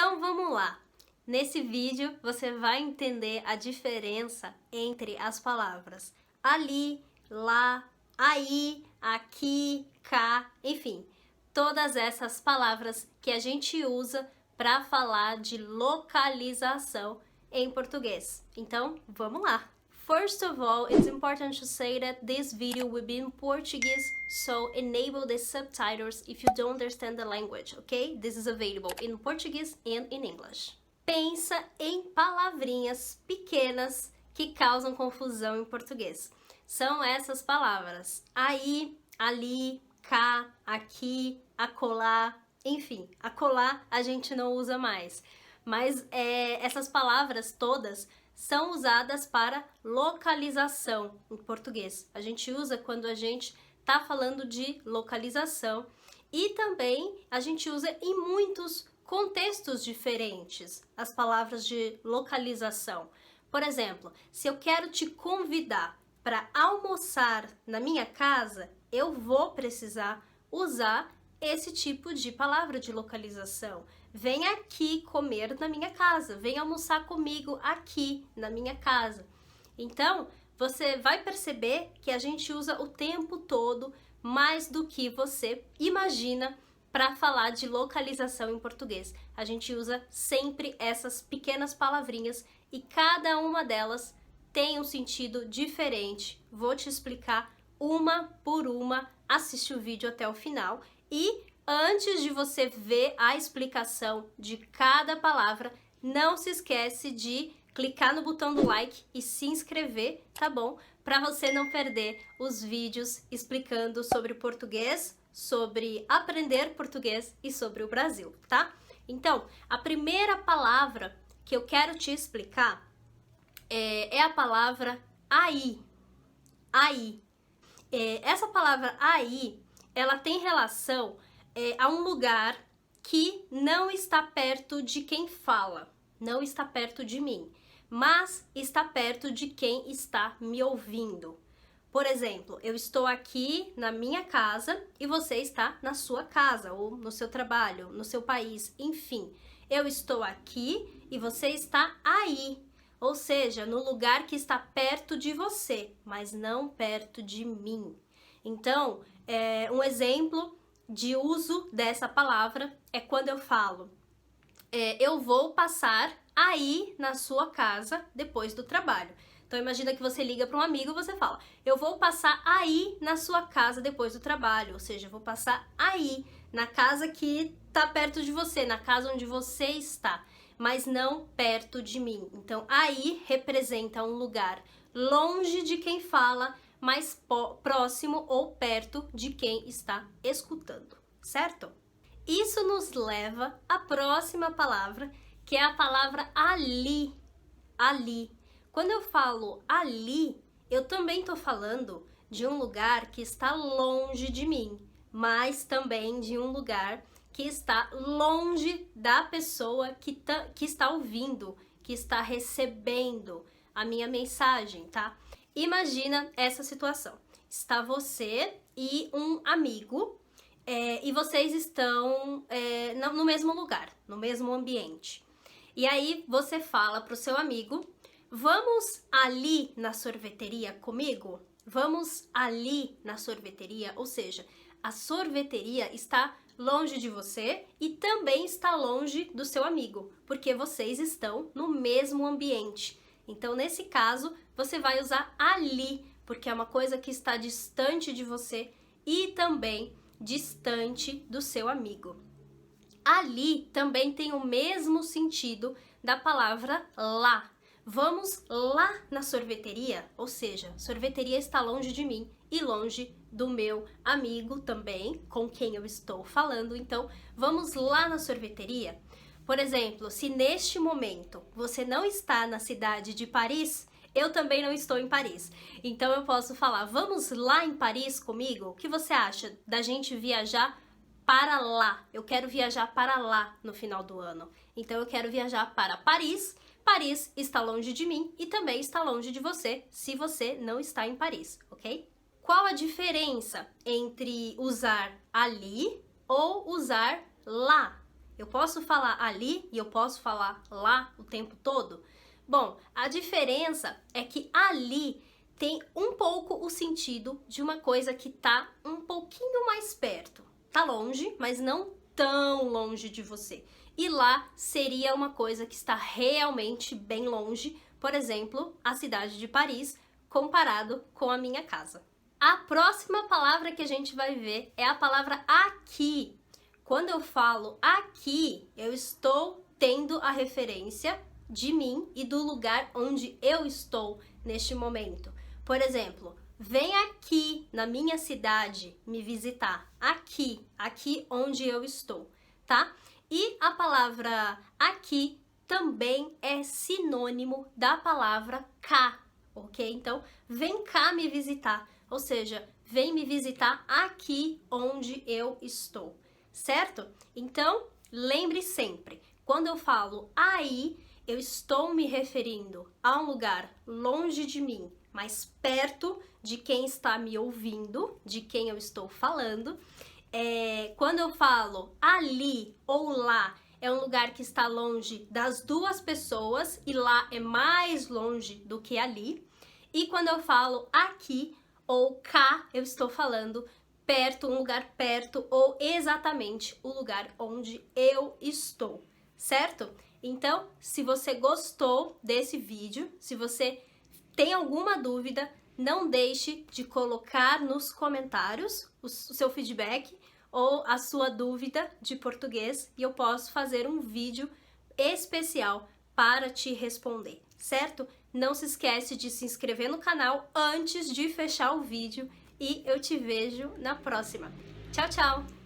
Então vamos lá! Nesse vídeo você vai entender a diferença entre as palavras ali, lá, aí, aqui, cá, enfim, todas essas palavras que a gente usa para falar de localização em português. Então, vamos lá! First of all, it's important to say that this video will be in Portuguese, so enable the subtitles if you don't understand the language, okay? This is available in Portuguese and in English. Pensa em palavrinhas pequenas que causam confusão em português. São essas palavras: aí, ali, cá, aqui, acolá, enfim, acolá a gente não usa mais. Mas essas palavras todas são usadas para localização em português. A gente usa quando a gente está falando de localização e também a gente usa em muitos contextos diferentes as palavras de localização. Por exemplo, se eu quero te convidar para almoçar na minha casa, eu vou precisar usar esse tipo de palavra de localização. Vem aqui comer na minha casa, vem almoçar comigo aqui na minha casa. Então, você vai perceber que a gente usa o tempo todo mais do que você imagina para falar de localização em português. A gente usa sempre essas pequenas palavrinhas e cada uma delas tem um sentido diferente. Vou te explicar uma por uma, assiste o vídeo até o final e antes de você ver a explicação de cada palavra, não se esquece de clicar no botão do like e se inscrever, tá bom? Para você não perder os vídeos explicando sobre português, sobre aprender português e sobre o Brasil, tá? Então, a primeira palavra que eu quero te explicar é a palavra aí. Aí. Essa palavra aí, ela tem relação a um lugar que não está perto de quem fala, não está perto de mim, mas está perto de quem está me ouvindo. Por exemplo, eu estou aqui na minha casa e você está na sua casa, ou no seu trabalho, no seu país, enfim. Eu estou aqui e você está aí, ou seja, no lugar que está perto de você, mas não perto de mim. Então, um exemplo de uso dessa palavra é quando eu falo eu vou passar aí na sua casa depois do trabalho. Então imagina que você liga para um amigo e você fala eu vou passar aí na sua casa depois do trabalho, ou seja, eu vou passar aí na casa que está perto de você, na casa onde você está, mas não perto de mim. Então aí representa um lugar longe de quem fala, mais próximo ou perto de quem está escutando, certo? Isso nos leva à próxima palavra, que é a palavra ali. Ali. Quando eu falo ali, eu também estou falando de um lugar que está longe de mim, mas também de um lugar que está longe da pessoa que está ouvindo, que está recebendo a minha mensagem, tá? Imagina essa situação. Está você e um amigo e vocês estão no mesmo lugar, no mesmo ambiente. E aí você fala para o seu amigo, vamos ali na sorveteria comigo? Vamos ali na sorveteria, ou seja, a sorveteria está longe de você e também está longe do seu amigo, porque vocês estão no mesmo ambiente. Então, nesse caso, você vai usar ali, porque é uma coisa que está distante de você e também distante do seu amigo. Ali também tem o mesmo sentido da palavra lá. Vamos lá na sorveteria, ou seja, sorveteria está longe de mim e longe do meu amigo também, com quem eu estou falando. Então, vamos lá na sorveteria. Por exemplo, se neste momento você não está na cidade de Paris, eu também não estou em Paris. Então eu posso falar, vamos lá em Paris comigo? O que você acha da gente viajar para lá? Eu quero viajar para lá no final do ano. Então eu quero viajar para Paris. Paris está longe de mim e também está longe de você, se você não está em Paris, ok? Qual a diferença entre usar ali ou usar lá? Eu posso falar ali e eu posso falar lá o tempo todo? Bom, a diferença é que ali tem um pouco o sentido de uma coisa que tá um pouquinho mais perto. Tá longe, mas não tão longe de você. E lá seria uma coisa que está realmente bem longe, por exemplo, a cidade de Paris, comparado com a minha casa. A próxima palavra que a gente vai ver é a palavra aqui. Quando eu falo aqui, eu estou tendo a referência de mim e do lugar onde eu estou neste momento. Por exemplo, vem aqui na minha cidade me visitar. Aqui onde eu estou, tá? E a palavra aqui também é sinônimo da palavra cá, ok? Então, vem cá me visitar, ou seja, vem me visitar aqui onde eu estou, certo? Então, lembre sempre, quando eu falo aí, eu estou me referindo a um lugar longe de mim, mas perto de quem está me ouvindo, de quem eu estou falando. Quando eu falo ali ou lá, é um lugar que está longe das duas pessoas e lá é mais longe do que ali. E quando eu falo aqui ou cá, eu estou falando perto, um lugar perto ou exatamente o lugar onde eu estou, certo? Então, se você gostou desse vídeo, se você tem alguma dúvida, não deixe de colocar nos comentários o seu feedback ou a sua dúvida de português e eu posso fazer um vídeo especial para te responder, certo? Não se esquece de se inscrever no canal antes de fechar o vídeo e eu te vejo na próxima. Tchau, tchau!